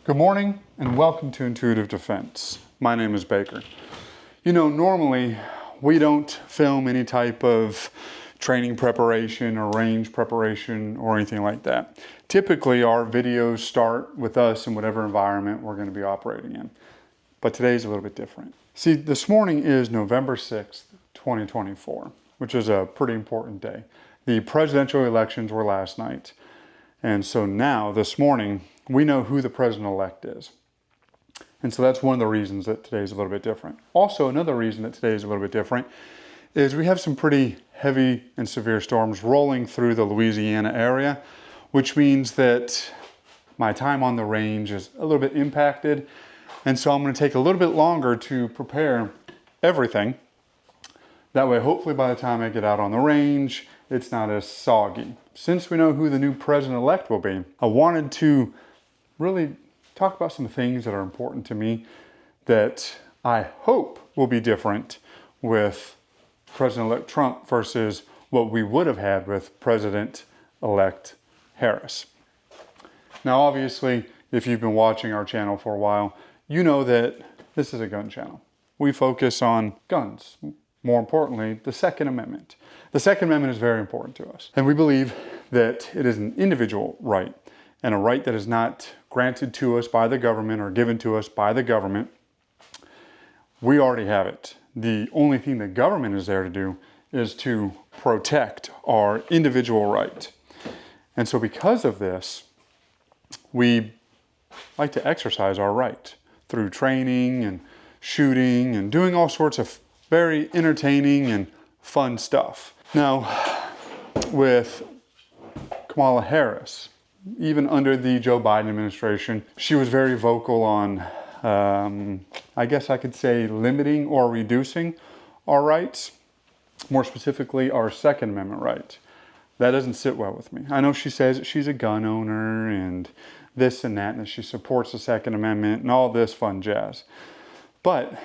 Good morning and welcome to Intuitive Defense. My name is Baker. You know, normally we don't film any type of training preparation or range preparation or anything like that. Typically our videos start with us in whatever environment we're going to be operating in. But today's a little bit different. See, this morning is November 6th, 2024, which is a pretty important day. The presidential elections were last night. And so now, this morning, we know who the president-elect is. And so that's one of the reasons that today is a little bit different. Also, another reason that today is a little bit different is we have some pretty heavy and severe storms rolling through the Louisiana area, which means that my time on the range is a little bit impacted. And so I'm going to take a little bit longer to prepare everything. That way, hopefully by the time I get out on the range, it's not as soggy. Since we know who the new president-elect will be, I wanted to really talk about some things that are important to me that I hope will be different with President-elect Trump versus what we would have had with President-elect Harris. Now, obviously, if you've been watching our channel for a while, you know that this is a gun channel. We focus on guns. More importantly, the Second Amendment. The Second Amendment is very important to us. And we believe that it is an individual right and a right that is not granted to us by the government or given to us by the government. We already have it. The only thing the government is there to do is to protect our individual right. And so because of this, we like to exercise our right through training and shooting and doing all sorts of very entertaining and fun stuff. Now, with Kamala Harris, even under the Joe Biden administration, she was very vocal on, I guess I could say, limiting or reducing our rights, more specifically our Second Amendment right. That doesn't sit well with me. I know she says that she's a gun owner and this and that, and that she supports the Second Amendment and all this fun jazz. But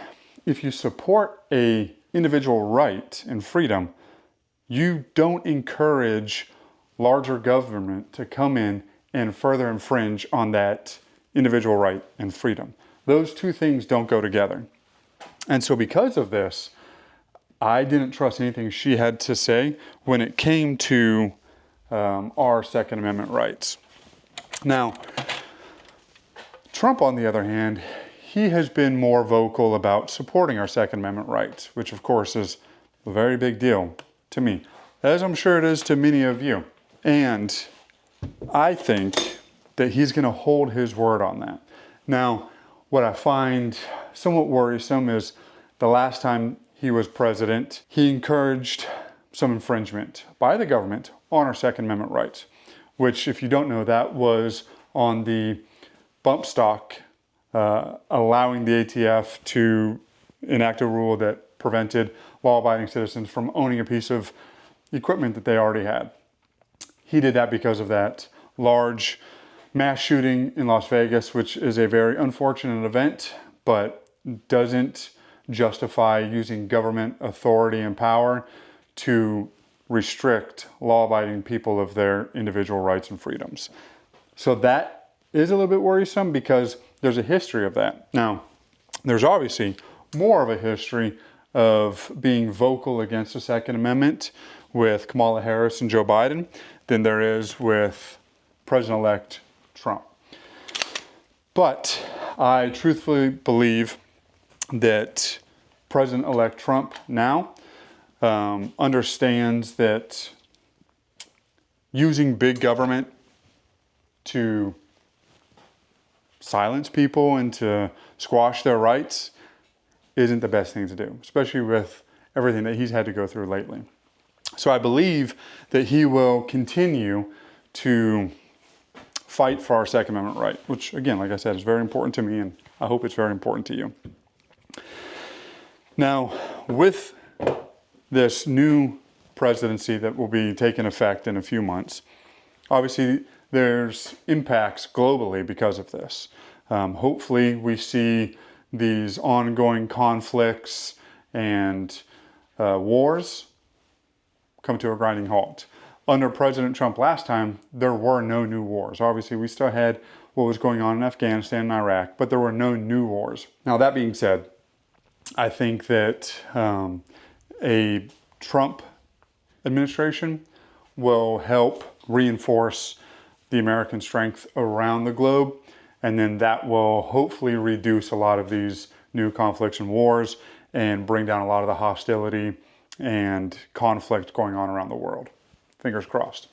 if you support an individual right and freedom, you don't encourage larger government to come in and further infringe on that individual right and freedom. Those two things don't go together. And so because of this, I didn't trust anything she had to say when it came to our Second Amendment rights. Now, Trump, on the other hand, he has been more vocal about supporting our Second Amendment rights, which of course is a very big deal to me, as I'm sure it is to many of you. And I think that he's going to hold his word on that. Now, what I find somewhat worrisome is the last time he was president, he encouraged some infringement by the government on our Second Amendment rights, which, if you don't know, that was on the bump stock, allowing the ATF to enact a rule that prevented law-abiding citizens from owning a piece of equipment that they already had. He did that because of that large mass shooting in Las Vegas, which is a very unfortunate event, but doesn't justify using government authority and power to restrict law-abiding people of their individual rights and freedoms. So that is a little bit worrisome because there's a history of that. Now, there's obviously more of a history of being vocal against the Second Amendment with Kamala Harris and Joe Biden than there is with President-elect Trump. But I truthfully believe that President-elect Trump now understands that using big government to silence people and to squash their rights isn't the best thing to do, especially with everything that he's had to go through lately. So I believe that he will continue to fight for our Second Amendment right, which, again, like I said, is very important to me, and I hope it's very important to you. Now, with this new presidency that will be taking effect in a few months, obviously there's impacts globally because of this. Hopefully we see these ongoing conflicts and wars come to a grinding halt. under President Trump last time, there were no new wars. Obviously, we still had what was going on in Afghanistan and Iraq, but there were no new wars. Now, that being said, I think that a Trump administration will help reinforce the American strength around the globe, and then that will hopefully reduce a lot of these new conflicts and wars and bring down a lot of the hostility and conflict going on around the world. Fingers crossed.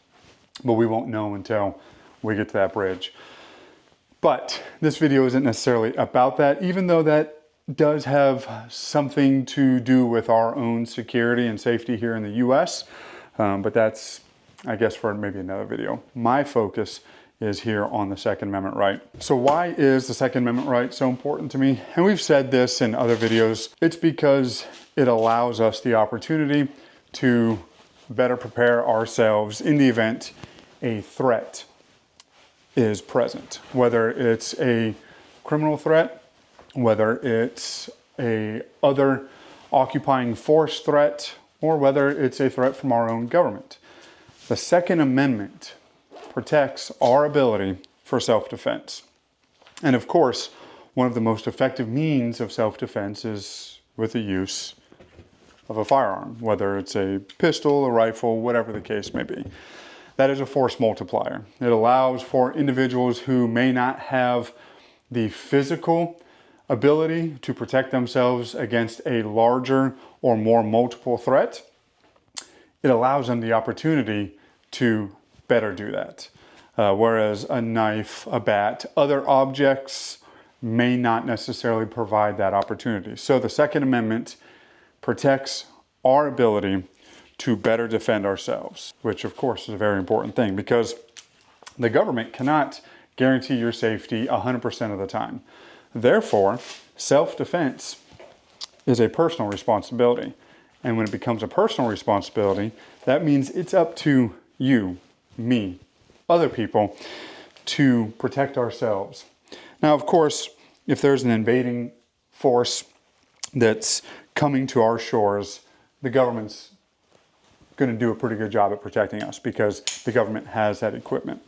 But we won't know until we get to that bridge. But this video isn't necessarily about that, even though that does have something to do with our own security and safety here in the US. But that's, I guess, for maybe another video. My focus is here on the Second Amendment right. So why is the Second Amendment right so important to me? And we've said this in other videos. It's because it allows us the opportunity to better prepare ourselves in the event a threat is present. Whether it's a criminal threat, whether it's a other occupying force threat, or whether it's a threat from our own government. The Second Amendment protects our ability for self-defense. And of course, one of the most effective means of self-defense is with the use of a firearm, whether it's a pistol, a rifle, whatever the case may be. That is a force multiplier. It allows for individuals who may not have the physical ability to protect themselves against a larger or more multiple threat. It allows them the opportunity to better do that. Whereas a knife, a bat, other objects may not necessarily provide that opportunity. So the Second Amendment protects our ability to better defend ourselves, which of course is a very important thing because the government cannot guarantee your safety 100% of the time. Therefore, self-defense is a personal responsibility. And when it becomes a personal responsibility, that means it's up to you, me, other people to protect ourselves. Now, of course, if there's an invading force that's coming to our shores, the government's going to do a pretty good job at protecting us because the government has that equipment.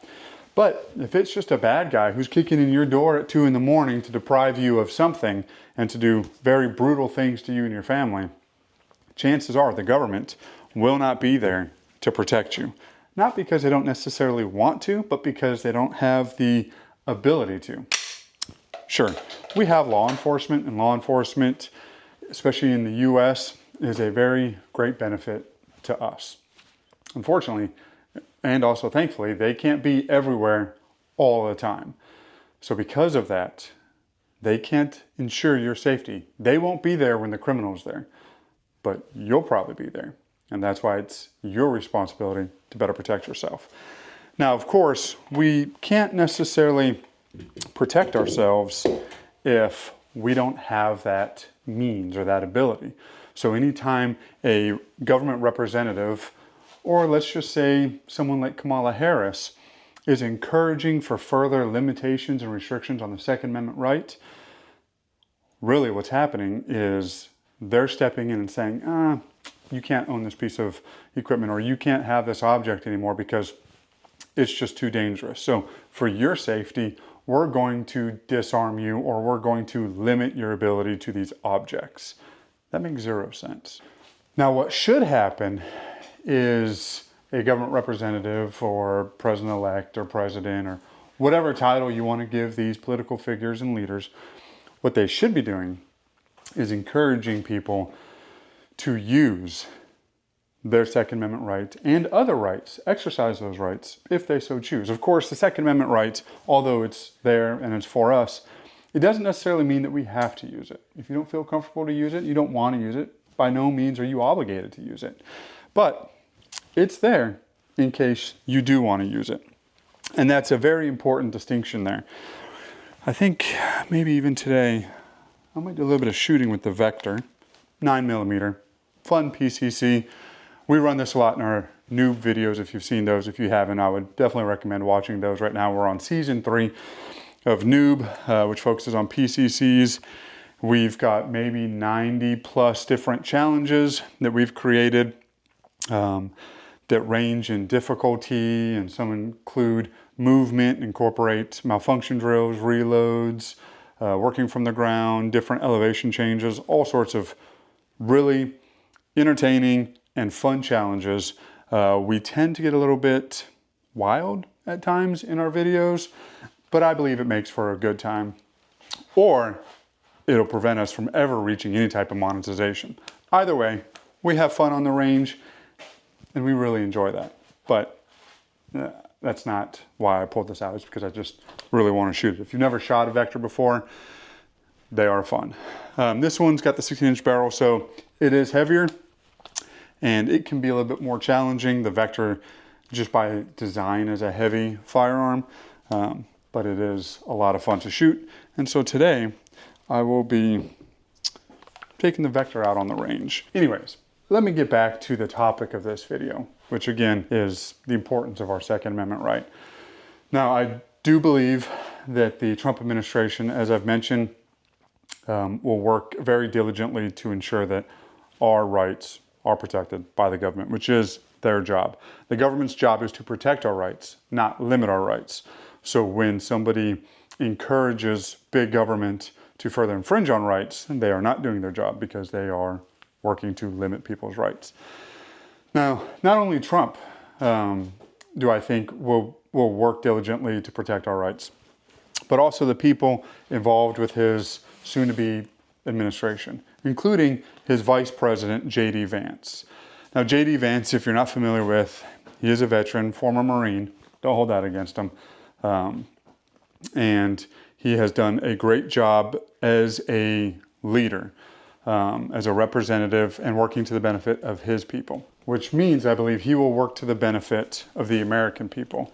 But if it's just a bad guy who's kicking in your door at 2 in the morning to deprive you of something and to do very brutal things to you and your family, chances are the government will not be there to protect you. Not because they don't necessarily want to, but because they don't have the ability to. Sure, we have law enforcement, and law enforcement, especially in the US, is a very great benefit to us. Unfortunately, and also thankfully, they can't be everywhere all the time. So because of that, they can't ensure your safety. They won't be there when the criminal's there, but you'll probably be there. And that's why it's your responsibility to better protect yourself. Now, of course, we can't necessarily protect ourselves if we don't have that means or that ability. So anytime a government representative, or let's just say someone like Kamala Harris, is encouraging for further limitations and restrictions on the Second Amendment right, really what's happening is they're stepping in and saying, you can't own this piece of equipment, or you can't have this object anymore because it's just too dangerous. So for your safety, we're going to disarm you, or we're going to limit your ability to these objects. That makes zero sense. Now, what should happen is a government representative or president-elect or president or whatever title you want to give these political figures and leaders, what they should be doing is encouraging people to use their Second Amendment right and other rights, exercise those rights if they so choose. Of course, the Second Amendment right, although it's there and it's for us, it doesn't necessarily mean that we have to use it. If you don't feel comfortable to use it, you don't want to use it, by no means are you obligated to use it. But it's there in case you do want to use it. And that's a very important distinction there. I think maybe even today, I might do a little bit of shooting with the Vector, 9mm, fun PCC. We run this a lot in our noob videos. If you've seen those, if you haven't, I would definitely recommend watching those. Right now we're on season 3 of Noob, which focuses on PCCs. We've got maybe 90 plus different challenges that we've created. that range in difficulty, and some include movement, incorporate malfunction drills, reloads, working from the ground, different elevation changes, all sorts of really entertaining and fun challenges. We tend to get a little bit wild at times in our videos, but I believe it makes for a good time, or it'll prevent us from ever reaching any type of monetization. Either way, we have fun on the range and we really enjoy that. But that's not why I pulled this out. It's because I just really want to shoot it. If you've never shot a Vector before, they are fun. This one's got the 16-inch barrel, so it is heavier and it can be a little bit more challenging. The Vector, just by design, is a heavy firearm, but it is a lot of fun to shoot. And so today I will be taking the Vector out on the range. Anyways, let me get back to the topic of this video, which again is the importance of our Second Amendment right. Now, I do believe that the Trump administration, as I've mentioned, will work very diligently to ensure that our rights are protected by the government, which is their job. The government's job is to protect our rights, not limit our rights. So when somebody encourages big government to further infringe on rights, they are not doing their job, because they are working to limit people's rights. Now, not only Trump do I think will work diligently to protect our rights, but also the people involved with his soon-to-be administration, including his Vice President, J.D. Vance. Now, J.D. Vance, if you're not familiar with, he is a veteran, former Marine. Don't hold that against him. And he has done a great job as a leader, as a representative, and working to the benefit of his people, which means I believe he will work to the benefit of the American people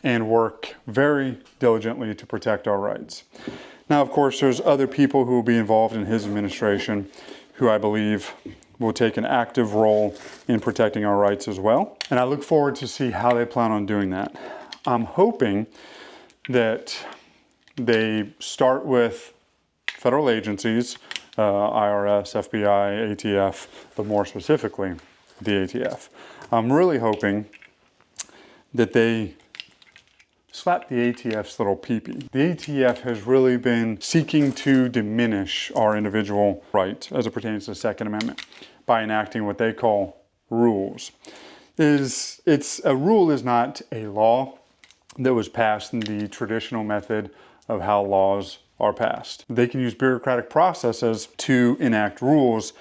and work very diligently to protect our rights. Now, of course, there's other people who will be involved in his administration who I believe will take an active role in protecting our rights as well. And I look forward to see how they plan on doing that. I'm hoping that they start with federal agencies, IRS, FBI, ATF, but more specifically, the ATF. I'm really hoping that they slap the ATF's little peepee. The ATF has really been seeking to diminish our individual rights as it pertains to the Second Amendment by enacting what they call rules. A rule is not a law that was passed in the traditional method of how laws are passed. They can use bureaucratic processes to enact rules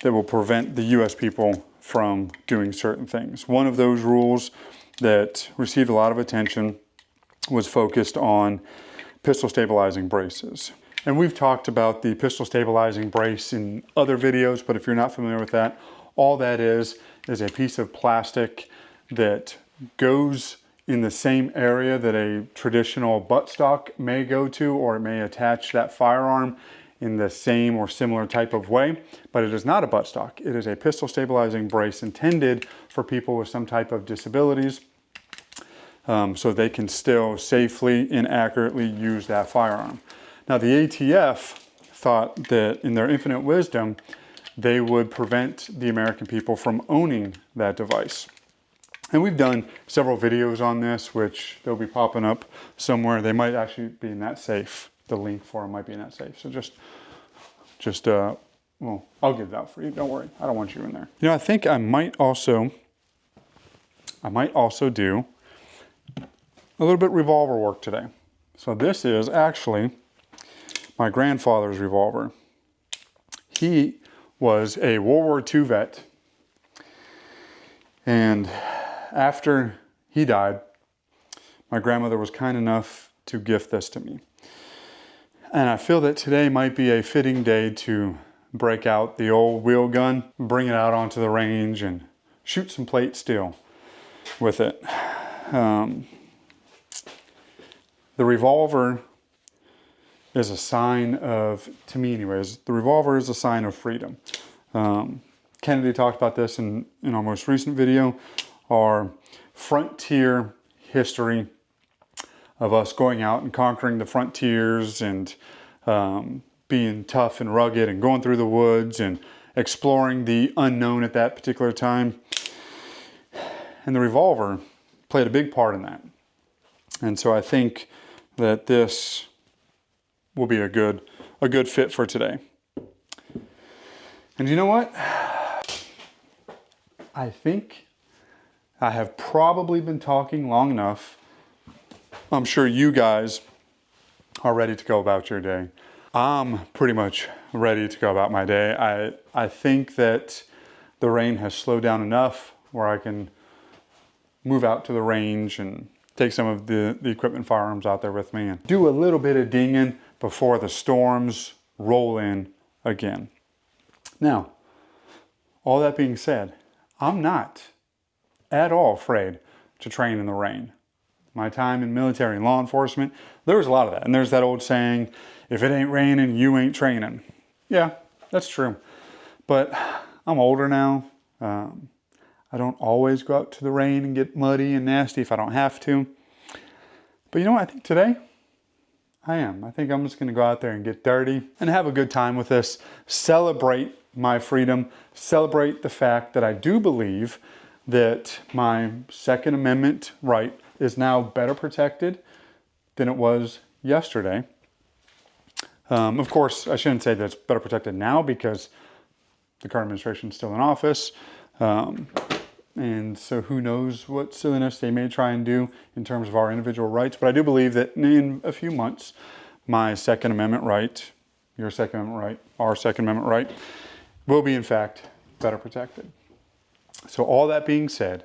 that will prevent the U.S. people from doing certain things. One of those rules that received a lot of attention was focused on pistol stabilizing braces. And we've talked about the pistol stabilizing brace in other videos, but if you're not familiar with that, all that is a piece of plastic that goes in the same area that a traditional buttstock may go to, or it may attach that firearm in the same or similar type of way, but it is not a buttstock. It is a pistol stabilizing brace intended for people with some type of disabilities, so they can still safely and accurately use that firearm. Now, the ATF thought that in their infinite wisdom, they would prevent the American people from owning that device. And we've done several videos on this, which they'll be popping up somewhere. They might actually be in that safe. The link for them might be in that safe. So well, I'll get it out for you. Don't worry. I don't want you in there. You know, I think I might also do a little bit revolver work today. So this is actually my grandfather's revolver. He was a World War II vet, and after he died, my grandmother was kind enough to gift this to me. And I feel that today might be a fitting day to break out the old wheel gun, bring it out onto the range, and shoot some plate steel with it. The revolver is a sign of, to me anyways, the revolver is a sign of freedom. Kennedy talked about this in our most recent video, our frontier history of us going out and conquering the frontiers and being tough and rugged and going through the woods and exploring the unknown at that particular time. and the revolver played a big part in that. And so I think that this will be a good fit for today. And you know what? I think I have probably been talking long enough. I'm sure you guys are ready to go about your day. I'm pretty much ready to go about my day. I think that the rain has slowed down enough where I can move out to the range and take some of the equipment firearms out there with me and do a little bit of dinging before the storms roll in again. Now, all that being said, I'm not at all afraid to train in the rain. My time in military and law enforcement, there was a lot of that. And there's that old saying, if it ain't raining, you ain't training. Yeah, that's true. But I'm older now. I don't always go out to the rain and get muddy and nasty if I don't have to. But you know what? I think today, I am. I think I'm just going to go out there and get dirty and have a good time with this. Celebrate my freedom. Celebrate the fact that I do believe that my Second Amendment right is now better protected than it was yesterday. Of course, I shouldn't say that it's better protected now because the current administration is still in office. And so who knows what silliness they may try and do in terms of our individual rights. But I do believe that in a few months, my Second Amendment right, your Second Amendment right, our Second Amendment right, will be in fact better protected. So all that being said,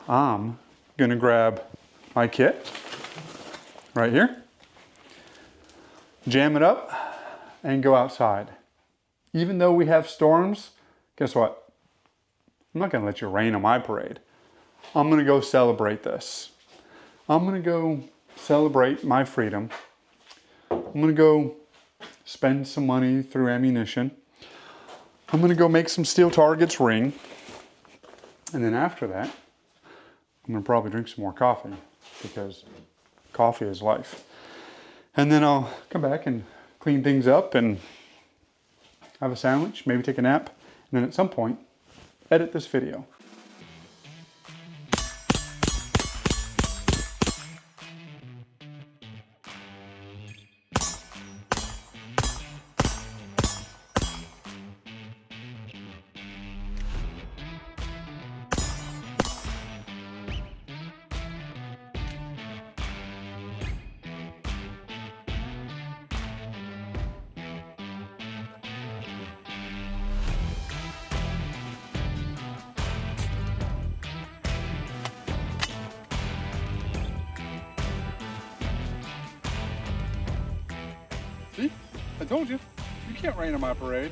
I'm going to grab my kit right here, jam it up, and go outside. Even though we have storms, guess what? I'm not going to let you rain on my parade. I'm going to go celebrate this. I'm going to go celebrate my freedom. I'm going to go spend some money through ammunition. I'm going to go make some steel targets ring. And then after that, I'm going to probably drink some more coffee because coffee is life. And then I'll come back and clean things up and have a sandwich, maybe take a nap, and then at some point, edit this video. See? I told you. You can't rain on my parade.